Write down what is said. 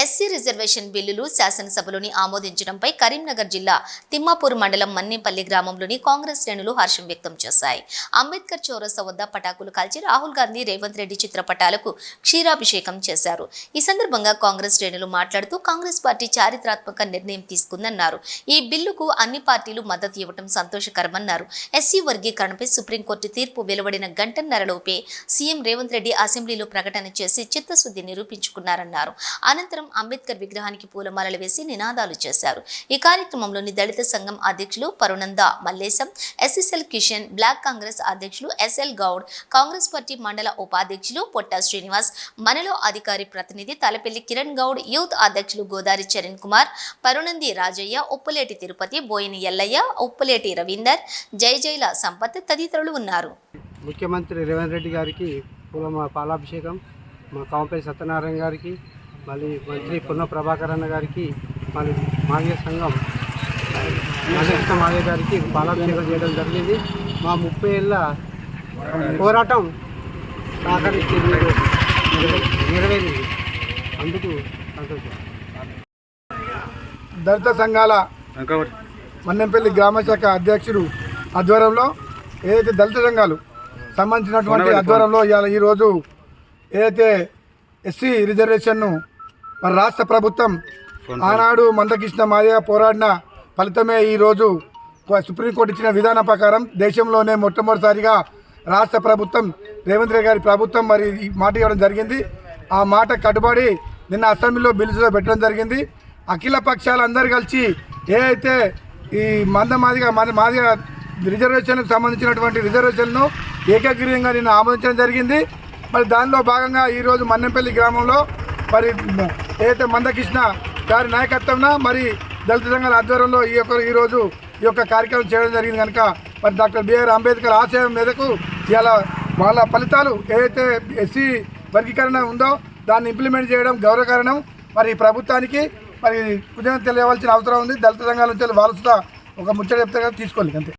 SC reservation బిల్లులు శాసనసభలోని ఆమోదించడంపై కరీంనగర్ జిల్లా తిమ్మాపూర్ మండలం మన్నేపల్లి గ్రామంలోని కాంగ్రెస్ శ్రేణులు హర్షం వ్యక్తం చేశాయి. అంబేద్కర్ చౌరస్తా వద్ద పటాకులు కాల్చి రాహుల్ గాంధీ, రేవంత్ రెడ్డి చిత్రపటాలకు క్షీరాభిషేకం చేశారు. ఈ సందర్భంగా కాంగ్రెస్ శ్రేణులు మాట్లాడుతూ కాంగ్రెస్ పార్టీ చారిత్రాత్మక నిర్ణయం తీసుకుందన్నారు. ఈ బిల్లుకు అన్ని పార్టీలు మద్దతు ఇవ్వడం సంతోషకరమన్నారు. ఎస్సీ వర్గీకరణపై సుప్రీంకోర్టు తీర్పు వెలువడిన గంటన్నరలోపే సీఎం రేవంత్ రెడ్డి అసెంబ్లీలో ప్రకటన చేసి చిత్తశుద్ధి నిరూపించుకున్నారన్నారు. అనంతరం అంబేద్కర్ విగ్రహానికి పూలమాలలు వేసి నినాదాలు చేశారు. ఈ కార్యక్రమంలోని దళిత సంఘం అధ్యక్షులు పరునంద మల్లేశం, ఎస్ఎస్ఎల్ కిషన్, బ్లాక్ కాంగ్రెస్ అధ్యక్షులు ఎస్ఎల్ గౌడ్, కాంగ్రెస్ పార్టీ మండల ఉపాధ్యక్షులు పొట్ట శ్రీనివాస్, మనలో అధికారి ప్రతినిధి తలపెల్లి కిరణ్ గౌడ్, యూత్ అధ్యక్షులు గోదారి చరణ్ కుమార్, పరునంది రాజయ్య, ఉప్పులేటి తిరుపతి, బోయిని ఎల్లయ్య, ఉప్పులేటి రవీందర్, జయజైల సంపత్ తదితరులు ఉన్నారు. ముఖ్యమంత్రి రేవంత్ రెడ్డి గారికి పాలాభిషేకం, మా కాంపల్లి సత్యనారాయణ గారికి, మళ్ళీ మంత్రి పున్న ప్రభాకర్ అన్న గారికి, మళ్ళీ మాదిగ సంఘం మాదిగ గారికి పాలాభిషేకం చేయడం జరిగింది. మా 30 ఏళ్ళ పోరాటం సహకరించి నెరవేరింది. అందుకు సంతోషం. దళిత సంఘాల మన్నెంపల్లి గ్రామశాఖ అధ్యక్షుడు ఆధ్వర్యంలో ఏదైతే దళిత సంఘాలు సంబంధించినటువంటి ఆధ్వర్యంలో ఈరోజు ఏదైతే ఎస్సీ రిజర్వేషన్ను మన రాష్ట్ర ప్రభుత్వం ఆనాడు మందకృష్ణ మాదిగ పోరాడిన ఫలితమే ఈరోజు సుప్రీంకోర్టు ఇచ్చిన విధానం ప్రకారం దేశంలోనే మొట్టమొదటిసారిగా రాష్ట్ర ప్రభుత్వం రేవంత్ రెడ్డి గారి ప్రభుత్వం మరి ఈ మాట ఇవ్వడం జరిగింది. ఆ మాట కట్టుబడి నిన్న అసెంబ్లీలో బిల్లులో పెట్టడం జరిగింది. అఖిల పక్షాలు అందరూ కలిసి ఏదైతే ఈ మాదిగ రిజర్వేషన్కు సంబంధించినటువంటి రిజర్వేషన్ను ఏకగ్రీవంగా నిన్న ఆమోదించడం జరిగింది. మరి దానిలో భాగంగా ఈరోజు మన్నెంపల్లి గ్రామంలో మరి ఏదైతే మందకృష్ణ గారి నాయకత్వంలో మరి దళిత సంఘాల ఆధ్వర్యంలో ఈరోజు ఈ యొక్క కార్యక్రమం చేయడం జరిగింది. కనుక మరి డాక్టర్ బిఆర్ అంబేద్కర్ ఆశయం మీదకు ఇలా వాళ్ళ ఫలితాలు ఏదైతే ఎస్సీ వర్గీకరణ ఉందో దాన్ని ఇంప్లిమెంట్ చేయడం గౌరవకారణం. మరి ప్రభుత్వానికి మరి కృతజ్ఞత తెలియవలసిన అవసరం ఉంది. దళిత సంఘాల నుంచి వారసుగా ఒక ముచ్చట చెప్తే తీసుకోవాలి అంతే.